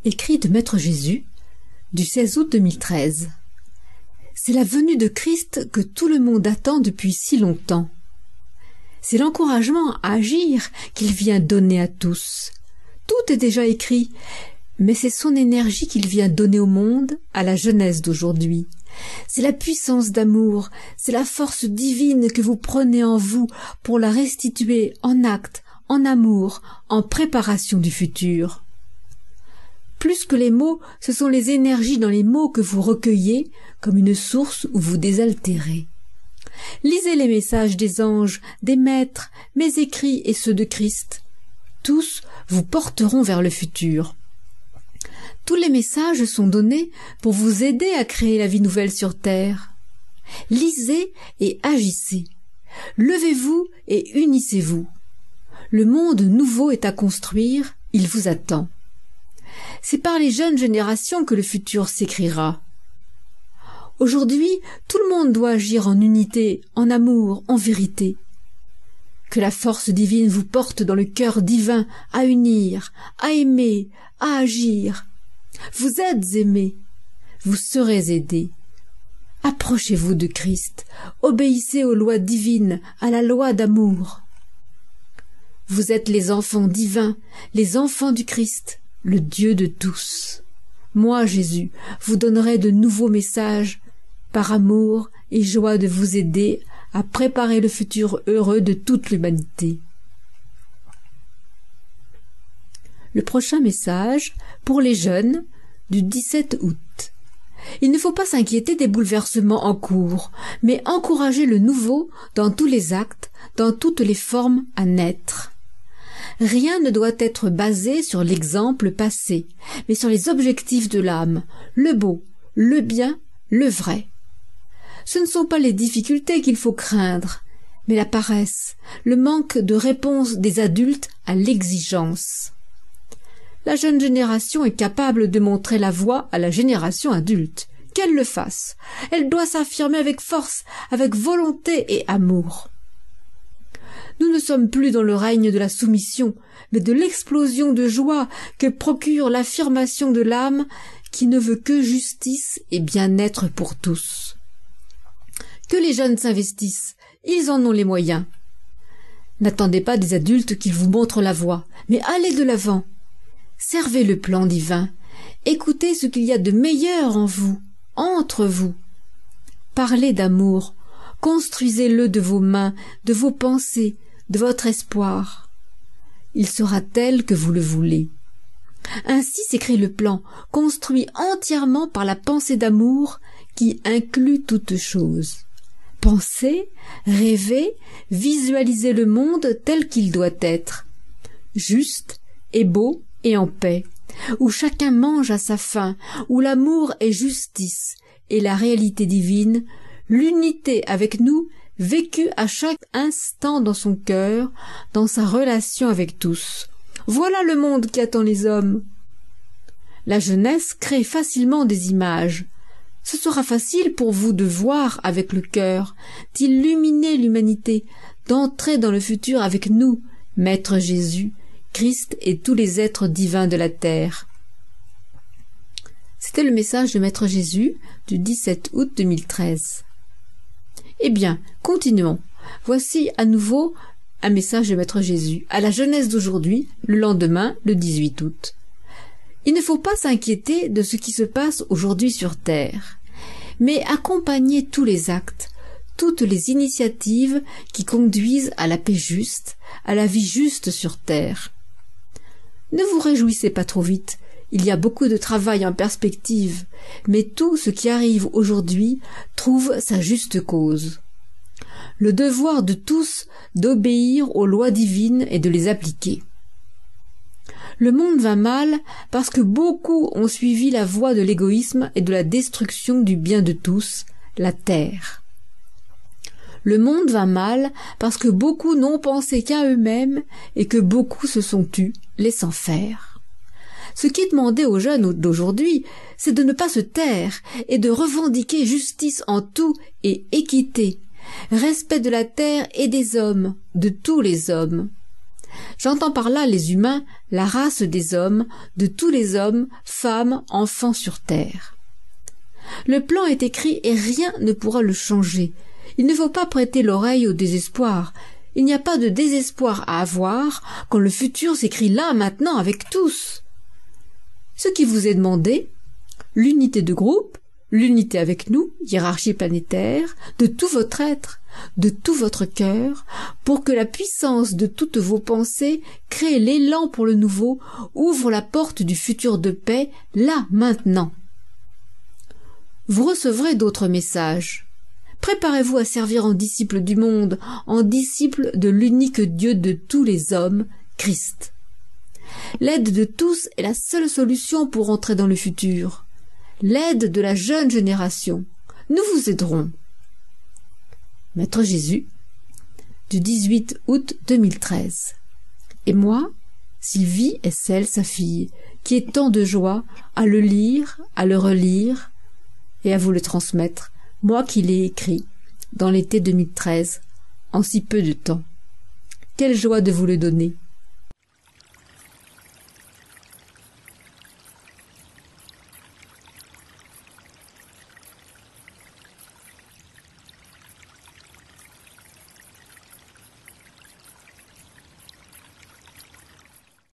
Écrit de Maître Jésus, du 16 août 2013. C'est la venue de Christ que tout le monde attend depuis si longtemps. C'est l'encouragement à agir qu'il vient donner à tous. Tout est déjà écrit, mais c'est son énergie qu'il vient donner au monde, à la jeunesse d'aujourd'hui. C'est la puissance d'amour, c'est la force divine que vous prenez en vous pour la restituer en acte, en amour, en préparation du futur. Plus que les mots, ce sont les énergies dans les mots que vous recueillez comme une source où vous désaltérez. Lisez les messages des anges, des maîtres, mes écrits et ceux de Christ. Tous vous porteront vers le futur. Tous les messages sont donnés pour vous aider à créer la vie nouvelle sur terre. Lisez et agissez. Levez-vous et unissez-vous. Le monde nouveau est à construire, il vous attend. C'est par les jeunes générations que le futur s'écrira. Aujourd'hui, tout le monde doit agir en unité, en amour, en vérité. Que la force divine vous porte dans le cœur divin à unir, à aimer, à agir. Vous êtes aimés, vous serez aidés. Approchez-vous de Christ, obéissez aux lois divines, à la loi d'amour. Vous êtes les enfants divins, les enfants du Christ, le Dieu de tous. Moi, Jésus, vous donnerai de nouveaux messages, par amour et joie de vous aider à préparer le futur heureux de toute l'humanité. Le prochain message, pour les jeunes, du 17 août. Il ne faut pas s'inquiéter des bouleversements en cours, mais encourager le nouveau dans tous les actes, dans toutes les formes à naître. Rien ne doit être basé sur l'exemple passé, mais sur les objectifs de l'âme, le beau, le bien, le vrai. Ce ne sont pas les difficultés qu'il faut craindre, mais la paresse, le manque de réponse des adultes à l'exigence. La jeune génération est capable de montrer la voie à la génération adulte. Qu'elle le fasse. Elle doit s'affirmer avec force, avec volonté et amour. Nous ne sommes plus dans le règne de la soumission, mais de l'explosion de joie que procure l'affirmation de l'âme qui ne veut que justice et bien-être pour tous. Que les jeunes s'investissent, ils en ont les moyens. N'attendez pas des adultes qu'ils vous montrent la voie, mais allez de l'avant. Servez le plan divin, écoutez ce qu'il y a de meilleur en vous, entre vous. Parlez d'amour, construisez-le de vos mains, de vos pensées, de votre espoir. Il sera tel que vous le voulez. Ainsi s'écrit le plan, construit entièrement par la pensée d'amour qui inclut toutes choses. Pensez, rêvez, visualisez le monde tel qu'il doit être, juste et beau et en paix, où chacun mange à sa faim, où l'amour est justice et la réalité divine, l'unité avec nous, vécue à chaque instant dans son cœur, dans sa relation avec tous. Voilà le monde qui attend les hommes. La jeunesse crée facilement des images. Ce sera facile pour vous de voir avec le cœur, d'illuminer l'humanité, d'entrer dans le futur avec nous, Maître Jésus, Christ et tous les êtres divins de la terre. C'était le message de Maître Jésus du 17 août 2013. Eh bien, continuons. Voici à nouveau un message de Maître Jésus à la jeunesse d'aujourd'hui, le lendemain, le 18 août. Il ne faut pas s'inquiéter de ce qui se passe aujourd'hui sur Terre, mais accompagner tous les actes, toutes les initiatives qui conduisent à la paix juste, à la vie juste sur Terre. Ne vous réjouissez pas trop vite, il y a beaucoup de travail en perspective, mais tout ce qui arrive aujourd'hui trouve sa juste cause. Le devoir de tous d'obéir aux lois divines et de les appliquer. Le monde va mal parce que beaucoup ont suivi la voie de l'égoïsme et de la destruction du bien de tous, la terre. Le monde va mal parce que beaucoup n'ont pensé qu'à eux-mêmes et que beaucoup se sont tus, laissant faire. Ce qui est demandé aux jeunes d'aujourd'hui, c'est de ne pas se taire et de revendiquer justice en tout et équité, respect de la terre et des hommes, de tous les hommes. J'entends par là les humains, la race des hommes, de tous les hommes, femmes, enfants sur terre. Le plan est écrit et rien ne pourra le changer. Il ne faut pas prêter l'oreille au désespoir. Il n'y a pas de désespoir à avoir quand le futur s'écrit là, maintenant, avec tous. Ce qui vous est demandé, l'unité de groupe, l'unité avec nous, hiérarchie planétaire, de tout votre être, de tout votre cœur, pour que la puissance de toutes vos pensées crée l'élan pour le nouveau, ouvre la porte du futur de paix, là, maintenant. Vous recevrez d'autres messages. Préparez-vous à servir en disciple du monde, en disciple de l'unique Dieu de tous les hommes, Christ. L'aide de tous est la seule solution pour entrer dans le futur. L'aide de la jeune génération. Nous vous aiderons. Maître Jésus, du 18 août 2013. Et moi, Sylvie Hessel, sa fille, qui est tant de joie à le lire, à le relire et à vous le transmettre, moi qui l'ai écrit dans l'été 2013, en si peu de temps. Quelle joie de vous le donner!